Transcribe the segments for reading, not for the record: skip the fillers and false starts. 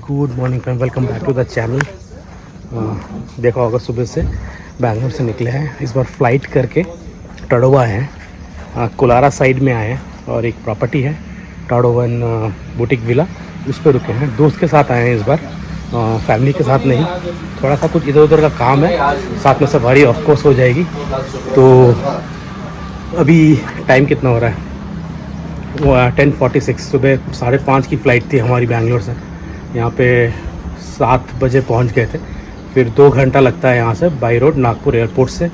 Good morning friend, welcome back to the channel. देखा होगा सुबह से बैंगलोर से निकले हैं। इस बार फ्लाइट करके टडोवा है, कोलारा साइड में आए हैं और एक प्रॉपर्टी है टाडोवन बुटीक विला, उस पर रुके हैं। दोस्त के साथ आए हैं इस बार, फैमिली के साथ नहीं। थोड़ा सा कुछ इधर उधर का काम है, साथ में सवारी ऑफ कोर्स हो जाएगी। तो अभी टाइम कितना हो रहा है? वो 10:46, सुबह 5:30 की फ़्लाइट थी हमारी बैंगलोर से। यहाँ पे 7 बजे पहुँच गए थे। फिर 2 घंटा लगता है यहाँ से बाई रोड, नागपुर एयरपोर्ट से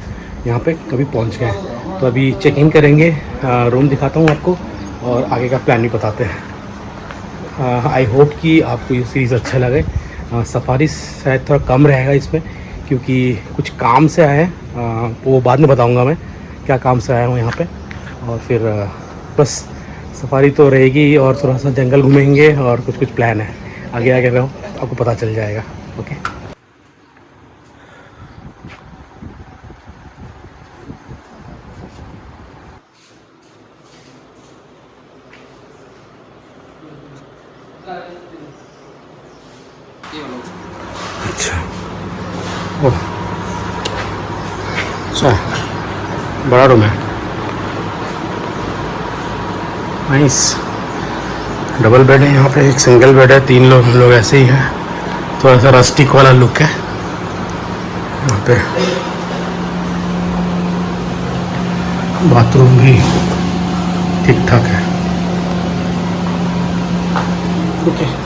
यहाँ पे कभी पहुँच गए। तो अभी चेक इन करेंगे, रूम दिखाता हूँ आपको और आगे का प्लान भी बताते हैं। आई होप कि आपको ये सीरीज़ अच्छा लगे। सफारी शायद थोड़ा कम रहेगा इसमें, क्योंकि कुछ काम से आए हैं, वो बाद में बताऊँगा मैं क्या काम से आया हूँ यहाँ पे। और फिर बस सफारी तो रहेगी और थोड़ा सा जंगल घूमेंगे और कुछ प्लान है। आगे आगे रहो, आपको पता चल जाएगा। ओके, अच्छा ओह अच्छा, बड़ा रूम है, नाइस। डबल बेड है यहाँ पे, एक सिंगल बेड है। 3 लोग हम लोग ऐसे ही हैं। थोड़ा सा रस्टिक वाला लुक है यहाँ पे। बाथरूम भी ठीक ठाक है। Okay,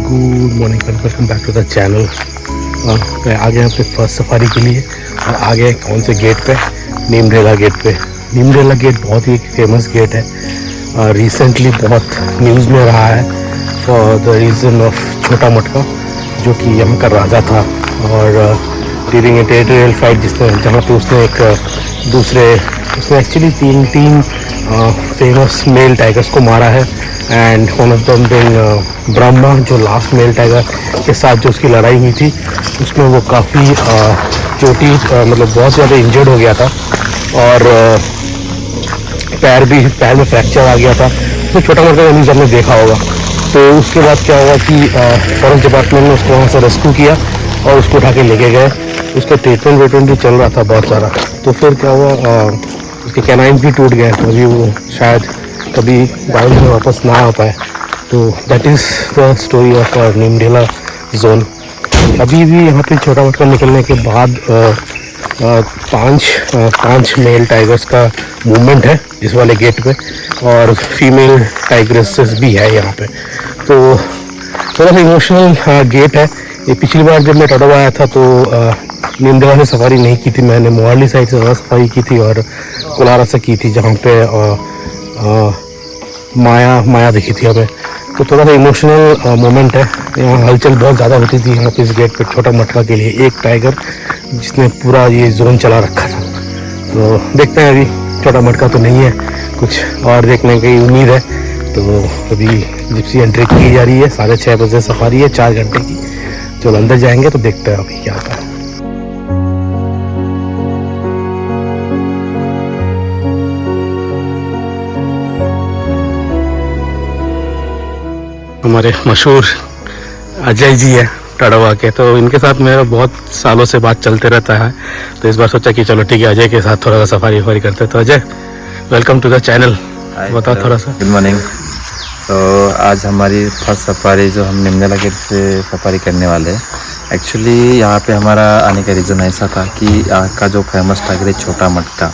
good morning, welcome back to the channel. आगे यहाँ पे फर्स्ट सफारी के लिए। और आगे कौन से गेट पे? नीमडेला गेट पे। नीमडेला गेट बहुत ही फेमस गेट है, रिसेंटली बहुत न्यूज़ में रहा है फॉर द रीज़न ऑफ छोटा मटका, जो कि यहाँ का राजा था। और ड्यूरिंग ए टेरिटोरियल फाइट जिसने जहाँ पे उसने उसने एक्चुअली तीन फेमस मेल टाइगर्स को मारा है। And one of them being Brahma, जो लास्ट मेल टाइगर के साथ जो उसकी लड़ाई हुई थी, उसमें वो काफ़ी चोटी मतलब बहुत ज़्यादा इंजर्ड हो गया था। और पैर में फ्रैक्चर आ गया था। तो छोटा मोटा न्यूज़ आपने देखा होगा। तो उसके बाद क्या हुआ कि फॉरेस्ट डिपार्टमेंट ने उसको वहाँ से रेस्क्यू किया और उसको उठा के लेके गए। उसका ट्रीटमेंट भी चल रहा था बहुत सारा। तो फिर क्या हुआ, उसके कैनाइन्स भी टूट गए, तो अभी वो शायद कभी वाइल्ड में वापस ना आ पाए। तो that is the story of नीमडेला जोन। अभी भी यहाँ पे छोटा मटका निकलने के बाद पांच मेल टाइगर्स का मूवमेंट है इस वाले गेट पे, और फीमेल टाइग्रेसेस भी है यहाँ पे। तो थोड़ा सा इमोशनल गेट है ये। पिछली बार जब मैं टडोबा आया था तो नीमडेला से सफारी नहीं की थी मैंने, मोहाली साइड से ज़्यादा सफारी की थी और कुलारा से की थी, जहाँ पे माया दिखी थी हमें। तो थोड़ा सा इमोशनल मोमेंट है। यहाँ हलचल बहुत ज़्यादा होती थी यहाँ पे इस गेट पे छोटा मटका के लिए। एक टाइगर जिसने पूरा ये जोन चला रखा था। तो देखते हैं, अभी छोटा मटका तो नहीं है, कुछ और देखने की उम्मीद है। तो अभी जिप्सी एंट्री की जा रही है, 6:30 बजे सफारी है, 4 घंटे की। चलो अंदर जाएंगे तो देखते हैं अभी क्या होता है। हमारे मशहूर अजय जी है टडोबा के, तो इनके साथ मेरा बहुत सालों से बात चलते रहता है। तो इस बार सोचा कि चलो ठीक है, अजय के साथ थोड़ा सा सफारी करते हैं। तो Ajay, welcome to the channel. बताओ थोड़ा सा। Good morning. तो आज हमारी फर्स्ट सफारी जो हम नीमडेला गेट से सफारी करने वाले हैं। एक्चुअली यहाँ पे हमारा आने का रीज़न ऐसा था कि यहाँ का जो फेमस टाइगर है छोटा मटका,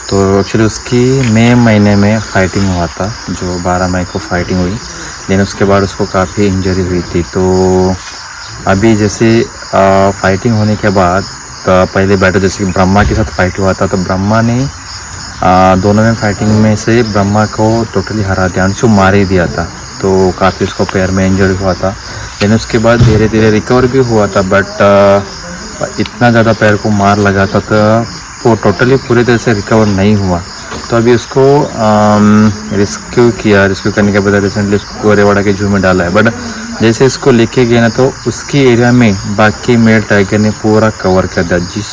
तो एक्चुअली उसकी मई महीने में फाइटिंग हुआ था, जो 12 मई को फाइटिंग हुई। लेकिन उसके बाद उसको काफ़ी इंजरी हुई थी। तो अभी जैसे फाइटिंग होने के बाद पहले बैटल जैसे ब्रह्मा के साथ फाइट हुआ था, तो ब्रह्मा ने दोनों में फाइटिंग में से ब्रह्मा को टोटली हरा दिया, उसको मार ही दिया था। तो काफ़ी उसको पैर में इंजरी हुआ था। लेकिन उसके बाद धीरे धीरे रिकवर भी हुआ था, बट इतना ज़्यादा पैर को मार लगा था तो वो टोटली पूरी तरह से रिकवर नहीं हुआ। तो अभी उसको रेस्क्यू करने के बाद रिसेंटली उसको गोरेवाड़ा के जू में डाला है। बट जैसे इसको लेके गए ना, तो उसकी एरिया में बाकी मेल टाइगर ने पूरा कवर कर दिया।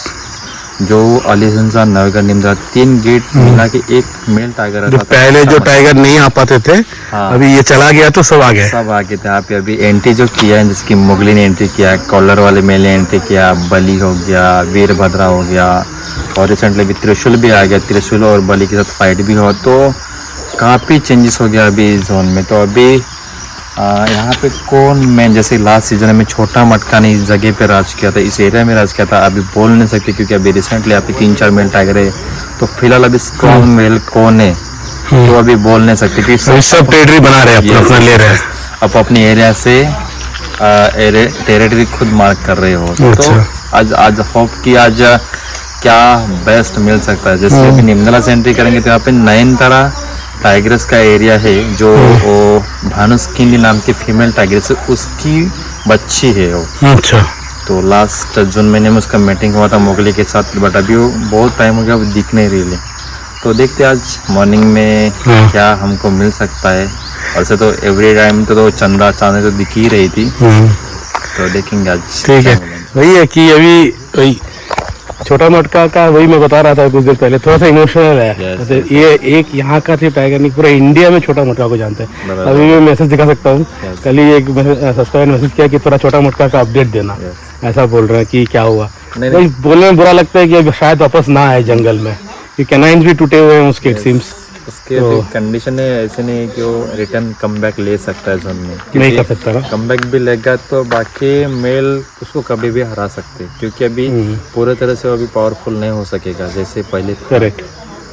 जो अलीहंजा, नवगढ़, नीमडेला 3 गेट मिला के एक मेल टाइगर था। पहले जो टाइगर नहीं आ पाते थे, हाँ, अभी ये चला गया तो सब आ गए। सब आ गए थे। यहाँ पे अभी एंट्री जो किया है, जिसकी मुगली ने एंट्री किया, कॉलर वाले मेल ने एंट्री किया, बली हो गया, वीरभद्रा हो गया, और रिसेंटली अभी त्रिशूल भी आ गया। त्रिशूल और बली के साथ फाइट भी हो, तो काफ़ी चेंजेस हो गया अभी इस जोन में। तो अभी यहाँ पे कौन मेन, जैसे लास्ट सीजन में छोटा मटका ने इस जगह पे राज किया था, इस एरिया में राज किया था, अभी बोल नहीं सकते क्योंकि अभी रिसेंटली यहाँ पे 3-4 मेल टाइगर है। तो फिलहाल अभी स्ट्रॉन्ग मेल कौन है तो अभी बोल नहीं सकते कि सब टेरिटरी बना रहे हैं, अपना ले रहे हैं। आप अपनी एरिया से टेरिटरी खुद मार्क कर रहे हो। तो आज होप कि आज क्या बेस्ट मिल सकता है। जैसे अभी नीमडेला से एंट्री करेंगे तो यहाँ पे नयनतारा टाइग्रेस का एरिया है, जो भानुस्किनी नाम की फीमेल टाइग्रेस है, उसकी बच्ची है वो। अच्छा। तो लास्ट जून महीने में उसका मीटिंग हुआ था मोगली के साथ, बट अभी वो बहुत टाइम हो गया, वो दिख नहीं रही। तो देखते आज मॉर्निंग में क्या हमको मिल सकता है। वैसे तो एवरी टाइम तो चंदा चांदी तो दिख ही रही थी, तो देखेंगे आज। ठीक है, वही है कि अभी वही छोटा मटका का, वही मैं बता रहा था कुछ देर पहले, थोड़ा सा इमोशनल है। ये एक यहाँ का सिर्फ टाइगर नहीं, पूरे इंडिया में छोटा मटका को जानते हैं। अभी मैं मैसेज दिखा सकता हूँ, कल ही एक सब्सक्राइबर ने मैसेज किया कि थोड़ा छोटा मटका का अपडेट देना, ऐसा बोल रहे हैं कि क्या हुआ। नहीं, बोलने में बुरा लगता है कि शायद वापस ना आए जंगल में, क्योंकि कैनाइन्स भी टूटे हुए हैं उसके, इट सीम्स। उसके कंडीशन है ऐसे नहीं कि वो रिटर्न कम बैक ले सकता है जोन में, नहीं कर सकता ना। कम बैक भी लेगा तो बाकी मेल उसको कभी भी हरा सकते, क्योंकि अभी पूरे तरह से वो अभी पावरफुल नहीं हो सकेगा जैसे पहले। करेक्ट।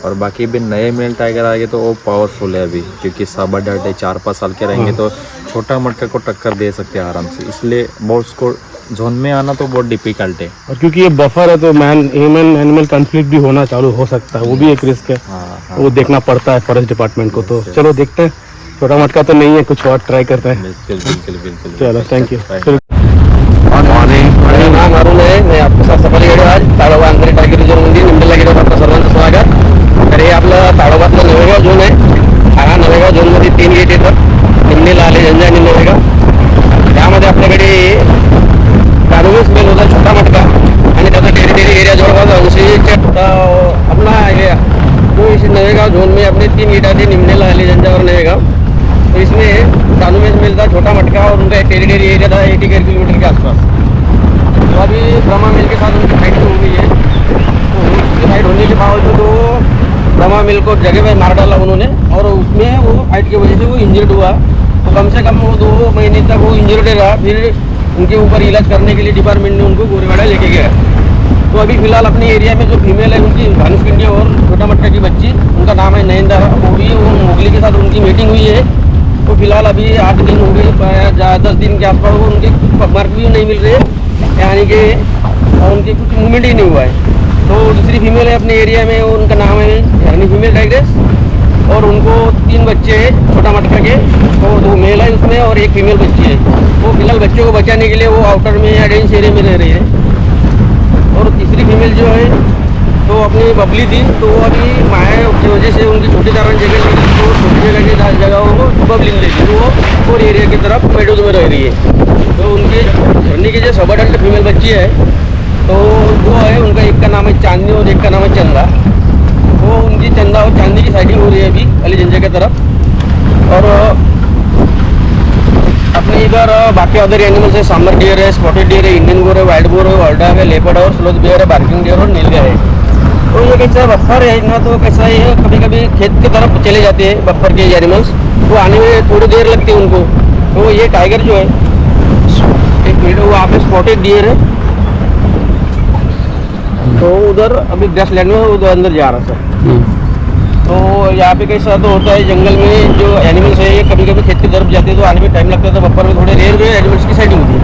और बाकी भी नए मेल टाइगर आ गए तो वो पावरफुल है अभी, क्योंकि 4-5 साल के रहेंगे तो छोटा मटका को टक्कर दे सकते हैं आराम से। इसलिए बहुत उसको जोन में आना तो बहुत डिफिकल्ट है। और क्योंकि ये बफर है तो ह्यूमन एनिमल कॉन्फ्लिक्ट भी होना चालू हो सकता है, वो भी एक रिस्क है। हाँ वो देखना पड़ता है फॉरेस्ट डिपार्टमेंट को। तो चलो देखते हैं, छोटा मटका तो नहीं है, कुछ और ट्राई करते हैं। बिल्कुल बिल्कुल बिल्कुल। चलो थैंक यू। माझे नाव अरुण आहे. मी आपल्या सात सफारी गेलो आज ताडोबा अंधारी टायगर रिझर्व मध्ये निमडेला गेलो. आपलं सर्वांचं स्वागत. तर हे आपलं ताडोबातलं नवेगाव झोन आहे. हा नवेगाव झोन मध्ये 3 गेट येतात, निमडेला आले जंजा आणि नवेगाव. त्यामध्ये आपल्याकडे कानूस मेल होता छोटा मटका आणि त्याचा टेरिटरी एरिया जवळपास 80 अपना एरिया तो इस नवेगांव जोन में अपने 3 गेट आते, निमडेला आले जंजा और नवेगांव. तो इसमें कानूस मेल था छोटा मटका और उनका टेरिटरी एरिया था 80 किलोमीटर के आसपास. तो अभी ब्रह्मा मिल के साथ उनकी फाइट हो गई है. तो उसकी फाइट होने के बावजूद वो ब्रह्मा मिल को जगह पे मार डाला उन्होंने, और उसमें वो फाइट की वजह से वो इंजर्ड हुआ. तो कम से कम वो 2 महीने तक वो इंजर्ड रहा. फिर उनके ऊपर इलाज करने के लिए डिपार्टमेंट ने उनको गोरेवाड़ा लेके गया. तो अभी फिलहाल अपने एरिया में जो फीमेल है उनकी भानुष किंडिया और छोटा मटका की बच्ची, उनका नाम है नयनतारा, वो भी वो मोगली के साथ उनकी मीटिंग हुई है. तो फिलहाल अभी 8 दिन हो गए, 10 दिन के आसपास वो उनके मार्क भी नहीं मिल रहे हैं, यानी कि उनके कुछ मूवमेंट ही नहीं हुआ है. तो दूसरी फीमेल है अपने एरिया में, उनका नाम है यानी फीमेल टाइग्रेस, और उनको 3 बच्चे हैं छोटा मटका के. तो 2 मेल है उसमें और 1 फीमेल बच्ची है. वो फिलहाल बच्चों को बचाने के लिए वो आउटर में या डेंस एरिया में रह रही है. और तीसरी फीमेल जो है तो अपनी बबली थी, तो वो अभी माया की वजह से उनकी छोटी चारण जगह मिली, तो छोटी जगह की जगहों को बबली ले ली, वो और एरिया की तरफ मेडोज में रह रही है. तो उनके झरने की जो सब अडल्ट फीमेल बच्ची है तो वो है, उनका एक का नाम है चांदनी और एक का नाम है चंदा. वो उनकी चंदा और चांदनी की साइडिंग हो रही है अभी अली जंजा की तरफ. और अपने इधर बाकी अदर एनिमल्स है, सांबर डियर है, स्पॉटेड डियर है, इंडियन गोर है, वाइट गोर है, वार्डा है, लेपर्ड और स्लोथ बियर है, बार्किंग डियर और नीलगाय है. तो ये कैसा बफर है ना, तो कैसा है कभी कभी खेत की तरफ चले जाते हैं बफर के एनिमल्स, वो आने में थोड़ी देर लगती है उनको. तो ये टाइगर जो है एक मिनट, वो आप स्पॉटेड डियर है, तो उधर अभी ग्रास लैंड में उधर अंदर जा रहा सर. तो यहाँ पे कैसा तो होता है, जंगल में जो एनिमल्स है ये कभी कभी खेत की तरफ जाते हैं, तो आने में टाइम लगता है. तो बफर में थोड़े रेयर में एनिमल्स की साइडिंग होती है.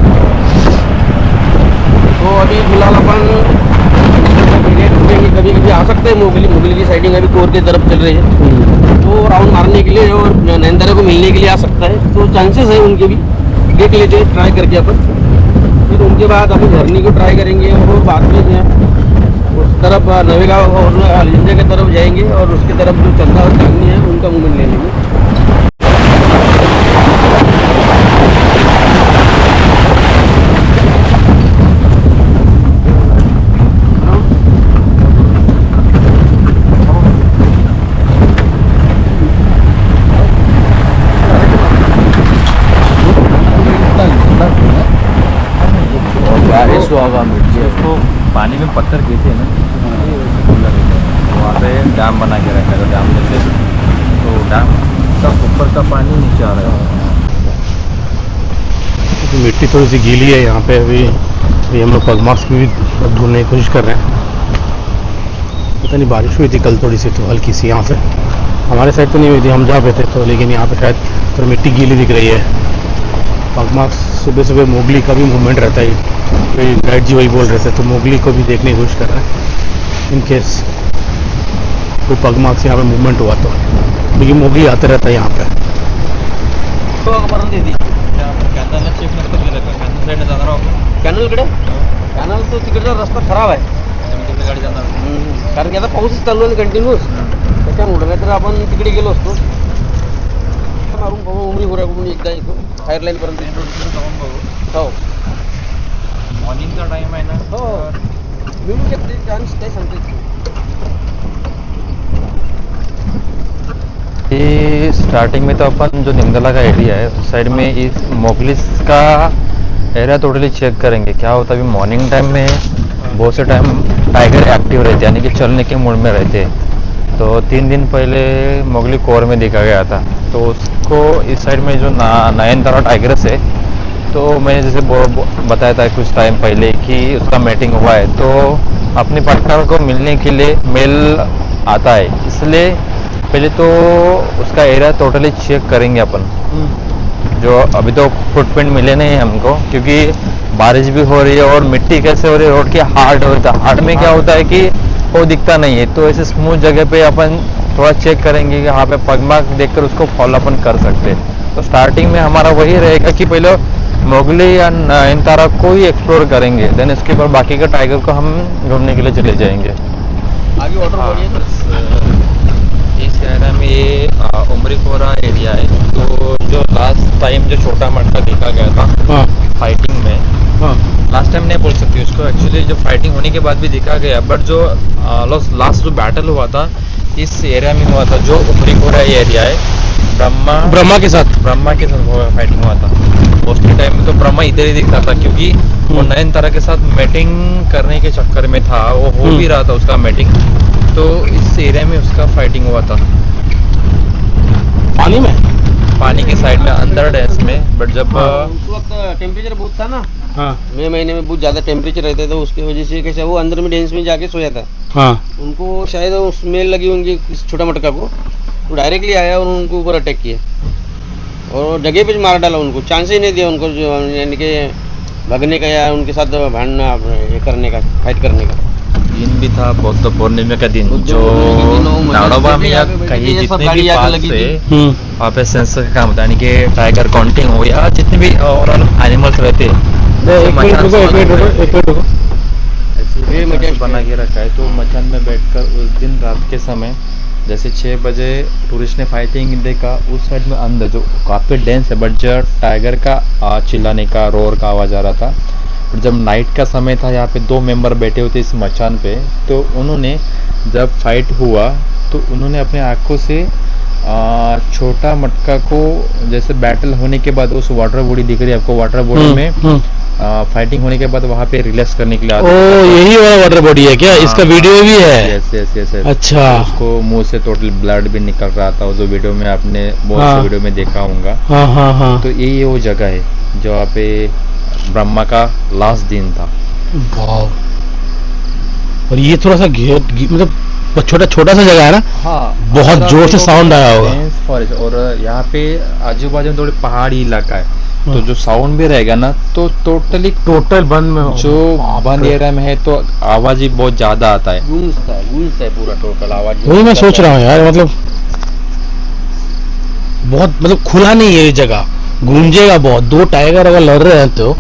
तो अभी फिलहाल अपन कभी कभी आ सकते हैं. मुगली की साइडिंग अभी कोर की तरफ चल रही है, तो राउंड मारने के लिए और नयनतारा को मिलने के लिए आ सकता है. तो चांसेस है उनके भी, देख लेते हैं ट्राई करके अपन. फिर उनके बाद अभी झरनी को ट्राई करेंगे और बाद में उस तरफ नवेगांव और अलिंजा की तरफ जाएंगे, और उसकी तरफ जो चंदा और चांदनी है उनका मूवमेंट ले लेंगे. उसको पानी में पत्थर गिरते हैं ना, वहाँ पे डैम बना के रखा है. डैम में से तो डैम का ऊपर का पानी नीचे आ रहा है. तो मिट्टी थोड़ी सी गीली है यहाँ पे. अभी हम लोग पगमार्क्स भी ढूंढने की कोशिश कर रहे हैं. पता नहीं बारिश हुई थी कल थोड़ी सी, तो हल्की सी यहाँ से हमारे साइड तो नहीं हुई थी, हम जहाँ पे थे तो, लेकिन यहाँ पे शायद थोड़ी मिट्टी गीली दिख रही है. पगमार्क्स सुबह सुबह मोगली का भी मूवमेंट रहता है, कोई गाइड जी वही बोल रहे थे, तो मोगली को भी देखने की कोशिश कर रहे हैं इन केस कोई पगमार्क्स यहाँ पे मूवमेंट हुआ तो, क्योंकि मोगली आते रहता है यहाँ पे. कॅनलकडे कॅनल तो तिकडचा रस्ता खराब आहे, गाडी जाणार. कारण की आता पाऊसच चालू आहे कंटिन्यूस, त्याच्यामुळे नाही तर आपण तिकडे गेलो असतो. मारून बघू उमरी घोऱ्याकडून एकदा येतो फायर लाईन पर्यंत जाऊन बघू. हो मॉर्निंगचा टाइम आहे ना. हो मिळू शकते चान्स, काय सांगते. ये स्टार्टिंग में तो अपन जो निमदला का एरिया है उस साइड में इस मोगलिस का एरिया टोटली चेक करेंगे. क्या होता है अभी मॉर्निंग टाइम में बहुत से टाइम टाइगर एक्टिव रहते हैं, यानी कि चलने के मूड में रहते हैं. तो 3 दिन पहले मोगली कोर में देखा गया था, तो उसको इस साइड में जो नयनतारा टाइगर्स है, तो मैंने जैसे बताया था कुछ टाइम पहले कि उसका मैटिंग हुआ है, तो अपने पार्टनर को मिलने के लिए मेल आता है. इसलिए पहले तो उसका एरिया टोटली चेक करेंगे अपन. जो अभी तो फुटप्रिंट मिले नहीं हमको, क्योंकि बारिश भी हो रही है और मिट्टी कैसे हो रही है रोड की, हार्ड होता है। हार्ड में क्या होता है कि वो दिखता नहीं है, तो ऐसे स्मूथ जगह पे अपन थोड़ा चेक करेंगे कि यहाँ पे पगमार्क देखकर उसको फॉलो अपन कर सकते हैं। तो स्टार्टिंग में हमारा वही रहेगा कि पहले मोगली या नयनतारा को ही एक्सप्लोर करेंगे, देन इसके बाद बाकी का टाइगर को हम घूमने के लिए चले जाएंगे। आगे वाटर बॉडी है इस एरिया में ये उमरीपोरा एरिया है। तो जो लास्ट टाइम जो छोटा मटका देखा गया था हाँ फाइटिंग में, हाँ लास्ट टाइम नहीं बोल सकती उसको, एक्चुअली जो फाइटिंग होने के बाद भी देखा गया, बट जो लास्ट जो बैटल हुआ था इस एरिया में हुआ था, जो उमरीपोरा एरिया है। ब्रह्मा के साथ फाइटिंग हुआ था। उसके टाइम में तो ब्रह्मा इधर ही दिखता था, क्योंकि वो नयनतारा के साथ मैटिंग करने के चक्कर में था, वो हो भी रहा था उसका मैटिंग, तो इस एरिया में उसका फाइटिंग हुआ था पानी में, पानी के साइड में अंदर डेंस में। बट जब उस वक्त टेम्परेचर बहुत था ना, हाँ मई महीने में बहुत ज़्यादा टेम्परेचर रहता था, उसकी वजह से कैसे वो अंदर में डेंस में जाके सोया था। हाँ उनको शायद स्मेल लगी होंगी इस छोटा मटका को, तो डायरेक्टली आया और उनको ऊपर अटैक किया और जगह पे मार डाला उनको, चांस ही नहीं दिया उनको जो यानी कि भागने का या उनके साथ भाड़ना ये करने का, फाइट करने का। दिन भी था बौद्ध पूर्णिमा का दिन, जो नाड़ोबा में या कहीं जितने भी पार्क थे वहाँ पे सेंसर का काम होता है, यानी कि टाइगर काउंटिंग हो या जितने भी और एनिमल्स रहते ये मचान बना के रखा है। तो मचान में बैठकर उस दिन रात के समय जैसे 6 बजे टूरिस्ट ने फाइटिंग देखा, उस साइड में अंदर जो काफ़ी डेंस है, बट जो टाइगर का चिल्लाने का, रोर का आवाज़ आ रहा था। और जब नाइट का समय था, यहाँ पे 2 मेंबर बैठे हुए थे इस मचान पे, तो उन्होंने जब फाइट हुआ तो उन्होंने अपने आँखों से छोटा मटका को, जैसे बैटल होने के बाद उस वाटर बॉडी दिख रही है आपको, वाटर बॉडी में फाइटिंग होने के बाद वहाँ पे रिलैक्स करने के लिए ओ यही वाला वाटर बॉडी है क्या? इसका वीडियो भी है? Yes yes yes. अच्छा। उसको मुंह से टोटल ब्लड भी निकल रहा था, जो वीडियो में आपने बहुत से वीडियो में देखा होगा। हाँ हाँ हाँ। तो यही वो जगह है जो वहाँ पे ब्रह्मा का लास्ट दिन था। वाव। और ये थोड़ा सा मतलब छोटा छोटा सा जगह है ना? हाँ, बहुत जोर से साउंड आया होगा। फॉरेस्ट, और यहाँ पे आजू बाजू में थोड़ी पहाड़ी इलाका है, तो जो साउंड भी रहेगा ना तो टोटल बंद में, जो बंद एरिया में है तो आवाज ही बहुत ज्यादा आता है, गूंजता है पूरा टोटल आवाज। वही मैं सोच रहा हूँ यार, मतलब बहुत मतलब खुला नहीं है ये जगह, गूंजेगा बहुत। 2 टाइगर अगर लड़ रहे हैं तो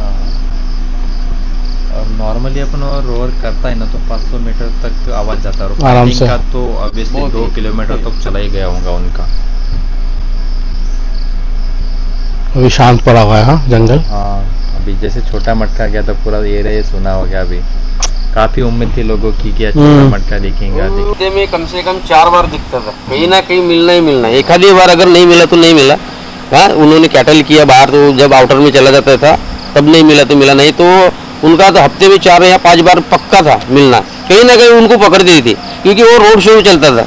नॉर्मली अपन रोर करता है ना तो 500 मीटर तक आवाज जाता है आराम से। का, तो ऑब्वियसली 2 किलोमीटर तक चला ही गया होगा उनका। अभी शांत पड़ा हुआ है हाँ जंगल। हाँ, अभी जैसे छोटा मटका गया तो पूरा एरिया सुना हो गया। अभी काफी उम्मीद थी लोगों की कि छोटा मटका देखेंगे। हफ्ते में कम से कम 4 बार दिखता था, कहीं ना कहीं मिलना ही मिलना। एक आधी बार अगर नहीं मिला तो नहीं मिला। हाँ, उन्होंने कैटल किया बाहर, तो जब आउटर में चला जाता था तब नहीं मिला तो मिला, नहीं तो उनका तो हफ्ते में 4 या 5 बार पक्का था मिलना। कहीं ना कहीं उनको पकड़ दी थी, क्योंकि वो रोड शो चलता था,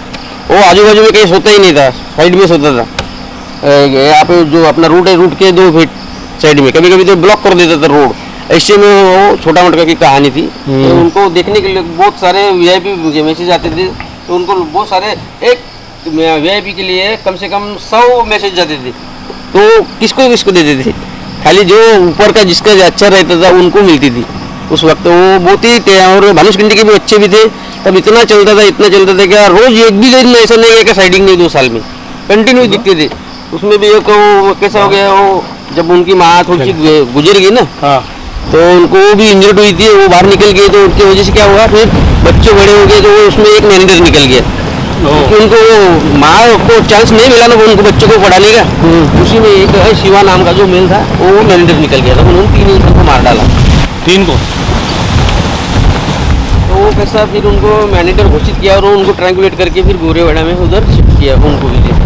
वो आजू बाजू में कहीं सोता ही नहीं था, साइड में सोता था। यहाँ पे जो अपना रूट है, रूट के 2 फीट साइड में कभी कभी तो ब्लॉक कर देता था रोड। ऐसे में वो छोटा मटका की कहानी थी। तो उनको देखने के लिए बहुत सारे VIP मैसेज आते थे, तो उनको बहुत सारे, एक VIP के लिए कम से कम 100 मैसेज जाते थे। तो किसको किसको देते थे? खाली जो ऊपर का जिसका अच्छा रहता था उनको मिलती थी उस वक्त। वो बहुत ही, और भानुषकंडी के भी अच्छे भी थे, तब इतना चलता था कि रोज एक भी दिन ऐसा नहीं है कि साइडिंग नहीं, 2 साल में कंटिन्यू दिखते थे। उसमें भी एक कैसा हो गया, वो जब उनकी माँ थोड़ी सी गुजर गई ना, तो उनको वो भी इंजर्ड हुई थी, वो बाहर निकल गई, तो उनकी वजह से क्या हुआ, फिर बच्चे बड़े हो गए तो वो उसमें एक मैनेजर निकल गया, क्योंकि उनको माँ को चांस नहीं मिला ना वो उनको बच्चों को पढ़ाने का। उसी में एक शिवा नाम का जो मेल था वो मैनेजर निकल गया था, उन्होंने 3 इंसान को मार डाला, 3 को। तो वो कैसा फिर उनको मैनेजर घोषित किया और उनको ट्रैंकुलेट करके फिर गोरेवाड़ा में उधर शिफ्ट किया उनको भी।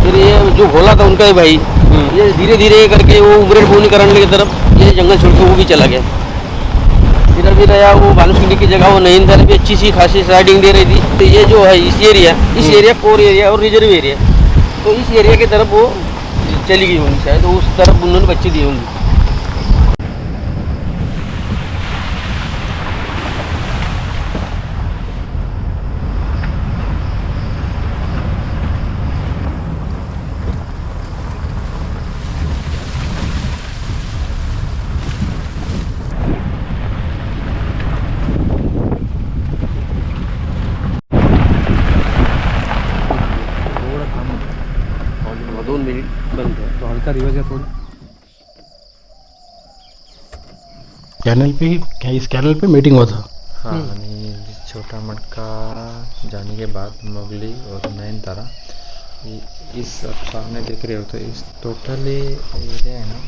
फिर ये जो भोला था उनका ही भाई, ये धीरे धीरे करके वो उबरेड बोनी करने की तरफ ये जंगल छोड़ के वो भी चला गया। फिर अभी रहा वो भानुषकंडी की जगह, वो नैनीताल भी अच्छी सी खासी साइडिंग दे रही थी। तो ये जो है इस एरिया कोर एरिया और रिजर्व एरिया, तो इस एरिया की तरफ वो चली गई होंगी शायद, तो उस तरफ उन्होंने बच्चे दिए होंगे। मिनट बंद है, तो हल्का रिवर्स है थोड़ा। कैनल पे ही क्या, इस कैनल पे मीटिंग हुआ था? हाँ, आणि छोटा मटका जाने के बाद मोगली और नयनतारा इस आप सामने देख रहे हो तो इस टोटली एरिया है ना,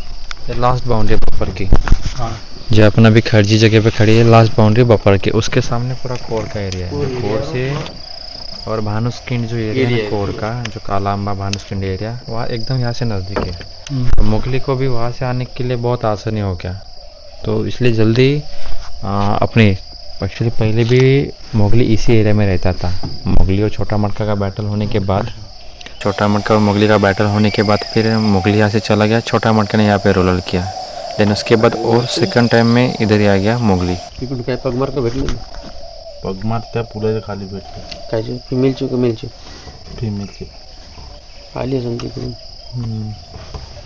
ये लास्ट बाउंड्री बफर की। हाँ, जो अपना भी खर्जी जगह पे खड़ी है लास्ट बाउंड्री बफर की, उसके सामने पूरा कोर का एरिया है। जो कोर से और भानुस्किंड जो एरिया है कोर का, जो कालाअंबा भानुस्किंड एरिया, वहाँ एकदम यहाँ से नज़दीक है। तो मोगली को भी वहाँ से आने के लिए बहुत आसानी हो गया, तो इसलिए जल्दी अपने एक्चुअली पहले भी मोगली इसी एरिया में रहता था। मोगली और छोटा मटका का बैटल होने के बाद, छोटा मटका और मोगली का बैटल होने के बाद फिर मोगली यहाँ से चला गया, छोटा मटका ने यहाँ पे रोल किया। देन उसके बाद और सेकंड टाइम में इधर ही आ गया मोगली। तिकडून काय पगमार का भेटलं पगमार त्या पुलाच्या खाली भेटले. काय फिमेलची का मेलची फिमेलचे आली असेल तिकडून.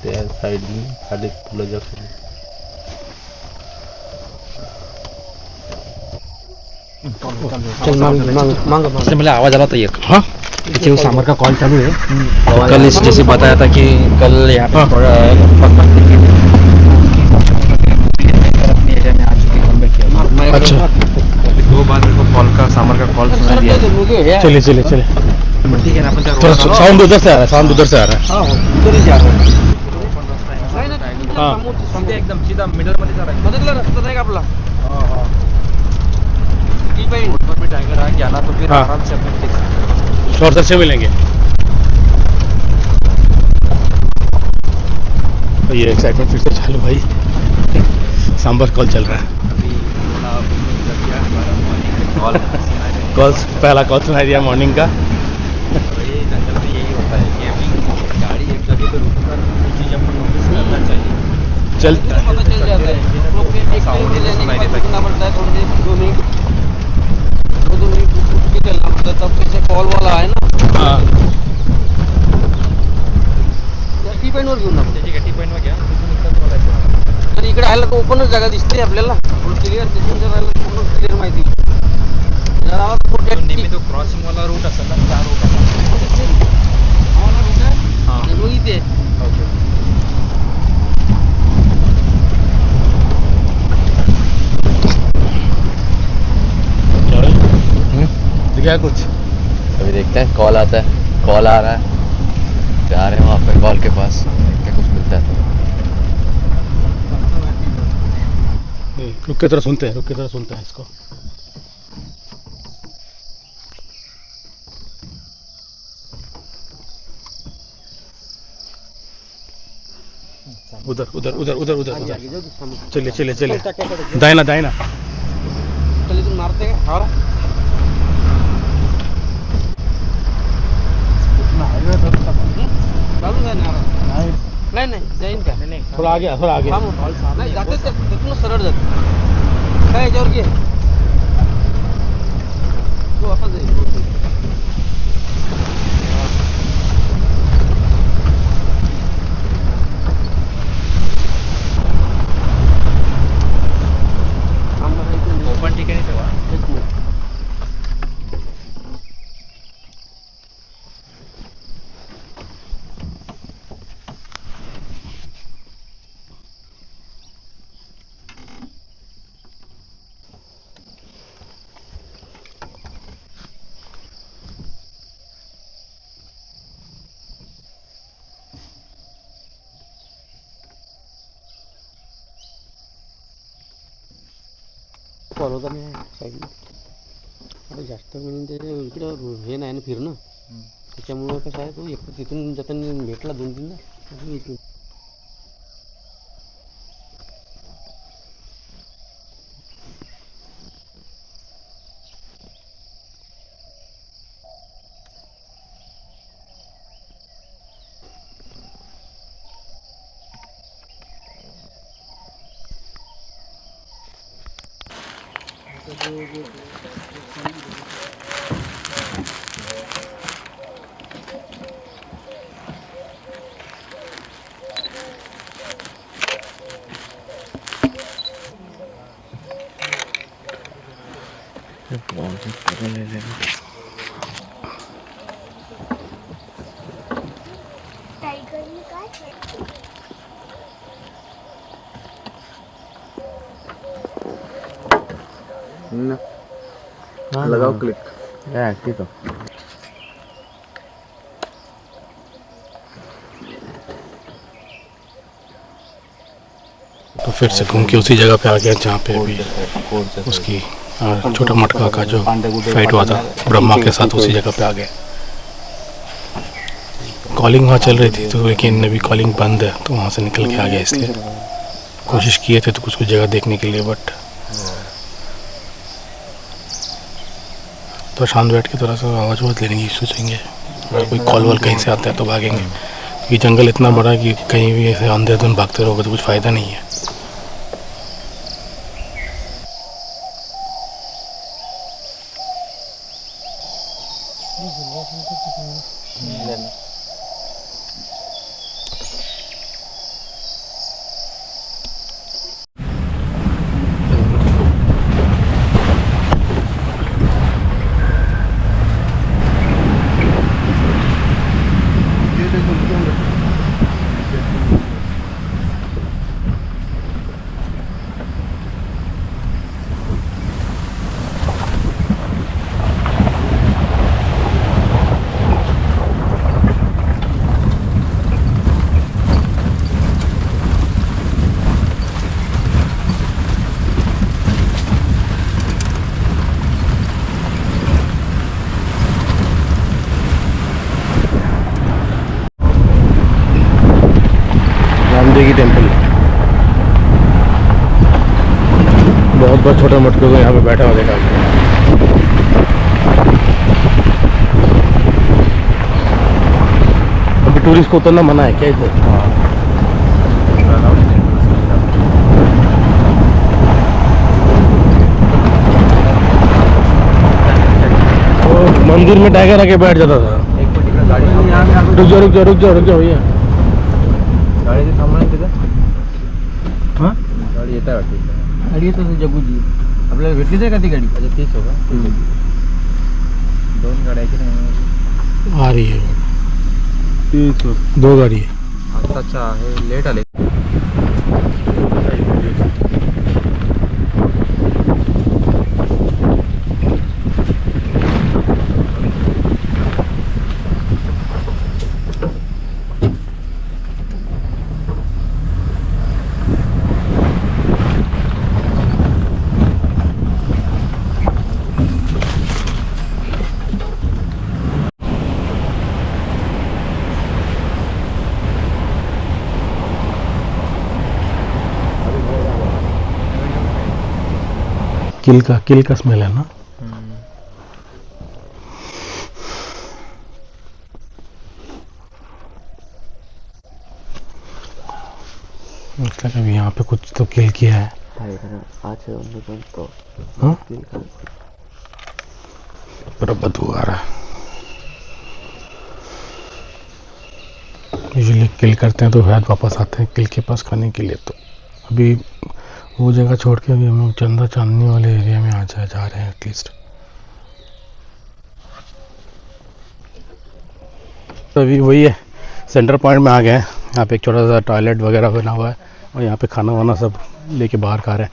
त्या साईडनी खाली पुलाच्या खाली. चल मांग इससे पहले आवाज़ आ रहा था एक, हाँ, पीछे वो सामर का कॉल चालू है। कल इस जैसे बताया था कि कल यहाँ पे अपने एरिया में आ चुकी है। अच्छा, दो बार मेरे को कॉल का सामर का कॉल सुना दिया। चलिए चलिए चलिए. ठीक है ना, अपन थोड़ा साउंड उधर से आ रहा है, साउंड उधर से आ रहा है. हाँ, एकदम सीधा मिडल मध्ये जा रहा है। मदतला रस्ता नाही का आपला भी टाइगर आ गया ना तो फिर हाँ। आराम से अपने शॉर्ट से मिलेंगे. तो ये एक्साइटमेंट फिर से चालू भाई. सांबर कॉल चल रहा है. कॉल पहला कॉल सुनाई दिया मॉर्निंग का. ये जंगल में यही होता है कि अभी गाड़ी एक जगह पे रुककर चीज अपन नोटिस करना चाहिए। चल पता चल जाता है. लोग के एक सुनाई देता पड़ता है थोड़ी देर 2 मिनट 2 मिनट रुक के चलना पड़ता है. तब कैसे कॉल वाला आहे ना. हाँ, टी पॉइंट वर घेऊन ना. ठीक आहे, टी पॉइंट वर घ्या, तिथून इकडं बोलायचं. तर इकडे आलं तर ओपनच जागा दिसते आपल्याला क्लिअर. तिथून जर आलं तर पूर्ण क्लिअर माहिती. जर आला तर पुढे नेहमी तो क्रॉसिंग वाला रूट असेल ना, त्या रूट हां मग इथे दिखा कुछ. अभी देखते हैं, कॉल आता है, कॉल आ रहा है, जा रहे हैं वहाँ पे कॉल के पास, देखते हैं कुछ मिलता है तो। रुक के तरह सुनते हैं, रुक के तरह सुनते हैं इसको. उधर उधर उधर उधर उधर उधर. चलिए चलिए चलिए. दाहिना दाहिना. चल इथून मारते का हावरा चालू आहे ना. नाही नाही जाईन का थोड़ा आगे थोड़ा आगे. नाही जाते ते तिथून सरळ जाते. काय याच्यावर घे तो वापस जाईल. ओपन ठिकाणी ठेवा. फॉलो नाही साईडला. आता जास्त म्हणजे ते इकडं हे नाही ना फिरणं. त्याच्यामुळं कसं आहे तो एक तिथून जाताना भेटला 2-3दा इथून. टाइगर लगाओ क्लिक ठीक है। तो फिर से घूम के उसी जगह पे आ गया जहाँ पे अभी उसकी छोटा मटका का जो फाइट हुआ था ब्रह्मा के साथ, उसी जगह पे आ गया। कॉलिंग वहाँ चल रही थी तो, लेकिन अभी कॉलिंग बंद है तो वहाँ से निकल के आ गया। इसलिए कोशिश किए थे तो कुछ कुछ जगह देखने के लिए, बट तो शांत बैठ के थोड़ा सा आवाज़ वाज लेने की सोचेंगे। अगर कोई कॉल वॉल कहीं से आता है तो भागेंगे, क्योंकि जंगल इतना बड़ा है कि कहीं भी ऐसे अंधेधुन भागते रहोगे तो कुछ फ़ायदा नहीं है। रामदेव की टेम्पल, बहुत बहुत छोटा मटके को यहाँ पे बैठा हुआ देखा। अभी टूरिस्ट को उतरना मना है क्या इधर? तो मंदिर में टाइगर आके बैठ जाता था। रुक जाओ रुक जाओ रुक जाओ रुक जाओ भैया, गाड़ी थांबणार तिथं? हां गाडी येत आहे वाटतं। गाडी येत असेल जगूची, आपल्याला भेटलीच आहे का ती गाडी? अच्छा 30 होगा। दोन गाड्या की नाही? आ रही है, 2 गाड़ी है। अच्छा हे लेट आले। किल का स्मेल है ना। मतलब अभी यहाँ पे कुछ तो किल किया है। हाँ? पूरा बदबू आ रहा है। यूजुअली किल करते हैं तो शायद वापस आते हैं किल के पास खाने के लिए। तो अभी वो जगह छोड़ के अभी हम लोग चंदा चांदनी वाले एरिया में जा रहे हैं एटलीस्ट। तो अभी वही है, सेंटर पॉइंट में आ गए हैं। यहाँ पे एक छोटा सा टॉयलेट वगैरह बना हुआ है और यहाँ पे खाना वाना सब लेके बाहर खा रहे हैं।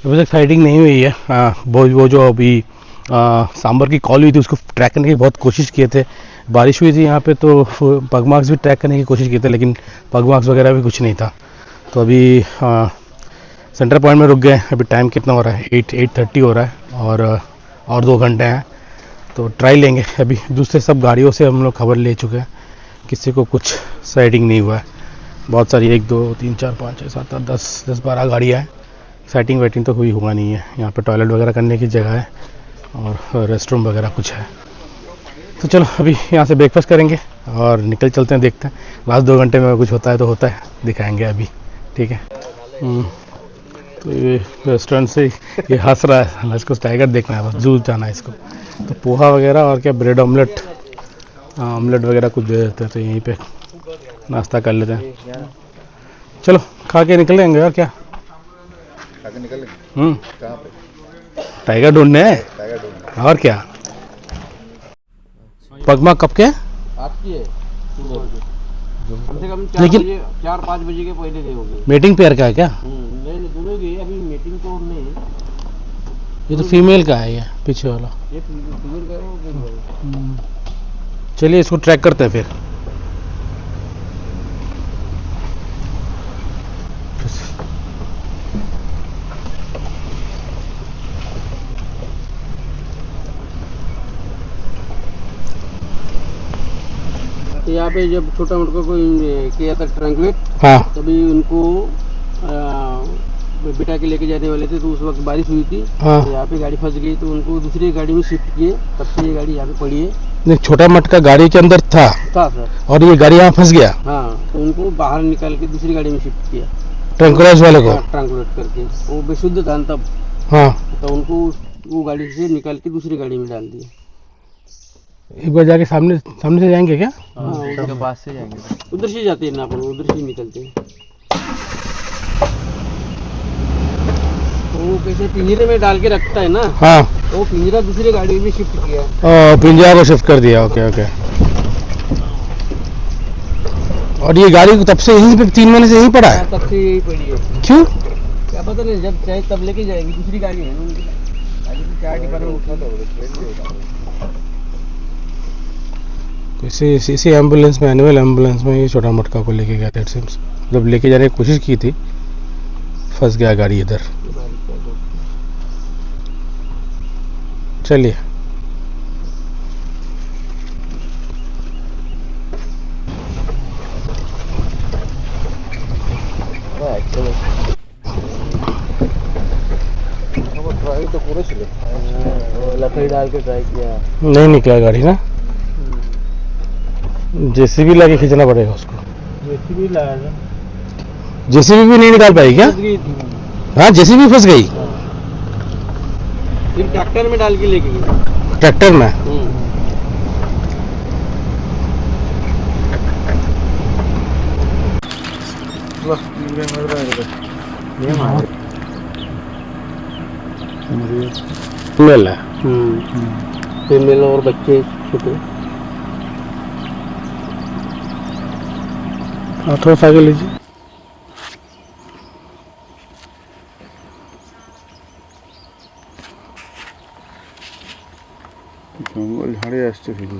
अभी तक साइडिंग नहीं हुई है। वो जो अभी सांबर की कॉल हुई थी उसको ट्रैक करने की बहुत कोशिश किए थे। बारिश हुई थी यहाँ पे तो पग मार्क्स भी ट्रैक करने की कोशिश किए थे, लेकिन पग मार्क्स वगैरह भी कुछ नहीं था। तो अभी सेंटर पॉइंट में रुक गए। अभी टाइम कितना हो रहा है? 8:30 हो रहा है और 2 घंटे हैं तो ट्राई लेंगे। अभी दूसरे सब गाड़ियों से हम लोग खबर ले चुके हैं, किसी को कुछ साइटिंग नहीं हुआ है। बहुत सारी 1 2 3 4 5 6 7 8 10 12 गाड़ियाँ हैं। साइटिंग वाइटिंग तो कोई हुआ नहीं है। यहाँ पे टॉयलेट वगैरह करने की जगह है और रेस्ट रूम वगैरह कुछ है। तो चलो अभी यहाँ से ब्रेकफास्ट करेंगे और निकल चलते हैं, देखते हैं लास्ट 2 घंटे में कुछ होता है तो होता है, दिखाएंगे अभी। ठीक है। तो ये रेस्टोरेंट से ये हंस रहा है, इसको टाइगर देखना है, बस जू जाना है इसको। तो पोहा वगैरह और क्या ब्रेड ऑमलेट वगैरह कुछ दे देते हैं, तो यहीं पे नाश्ता कर लेते हैं। चलो खा के निकलेंगे और क्या। टाइगर ढूंढने और क्या। पगमा कब के आपकी है कम से कम लेकिन- 4-5 बजे के पहले गए होंगे। मेटिंग पेयर का है क्या? नहीं दोनों गए, अभी मीटिंग तो नहीं है। ये तो फीमेल का है, ये पीछे वाला। ये फीमेल का है, वो मेल का है। चलिए इसको ट्रैक करते हैं फिर। तो यहाँ पे जब छोटा मोटा कोई किया था ट्रैंकुलेट, हाँ तभी उनको बिठा के लेके जाने वाले थे, तो उस वक्त बारिश हुई थी। हाँ। तो यहाँ पे गाड़ी फंस गई, तो उनको दूसरी गाड़ी में शिफ्ट किए, तब से ये गाड़ी यहाँ पे पड़ी है। नहीं, छोटा मटका गाड़ी के अंदर था सर और ये गाड़ी यहाँ फंस गया हाँ, तो उनको बाहर निकाल के दूसरी गाड़ी में शिफ्ट किया, ट्रंकुलाइज वाले को। ट्रैंकुलेट करके। वो बेशुद्ध था तब, हाँ, तो उनको वो गाड़ी से निकाल के दूसरी गाड़ी में डाल दिया। एक बार जाके सामने सामने से जाएंगे क्या? हाँ, उनके पास से जाएंगे, उधर से जाते हैं ना अपन, उधर से निकलते हैं। तो वो कैसे पिंजरे में डाल के रखता है ना, हाँ, वो पिंजरा दूसरी गाड़ी में शिफ्ट किया। पिंजरा को शिफ्ट कर दिया। Okay okay. और ये गाड़ी तब से यहीं पे 3 महीने से यहीं पड़ा है? तब से यही पड़ी है। क्यों? क्या पता नहीं, जब चाहे तब लेके जाएगी, दूसरी गाड़ी है उनकी। गाड़ी की 4 डिपार्टमेंट उठा था। इसी एम्बुलेंस में, एनुअल एम्बुलेंस में ये छोटा मटका को लेके गया था। इट सीम्स जब लेके जाने की कोशिश की थी, फंस गया गाड़ी इधर। चलिए ट्राई तो पूरे चले, लकड़ी डाल के ट्राई किया, नहीं निकला गाड़ी ना। जेसीबी लाके खींचना पड़ेगा उसको। जेसीबी लाया, जेसीबी भी नहीं निकाल पाई क्या? हाँ, जेसीबी फंस गई फिर ट्रैक्टर में डाल के लेके गए। ट्रैक्टर में। मेल है। फीमेल और बच्चे छोटे। हाँ, थोड़ा सा आगे लीजिए। জঙ্গল ঝাড়ে আসছে শুধু।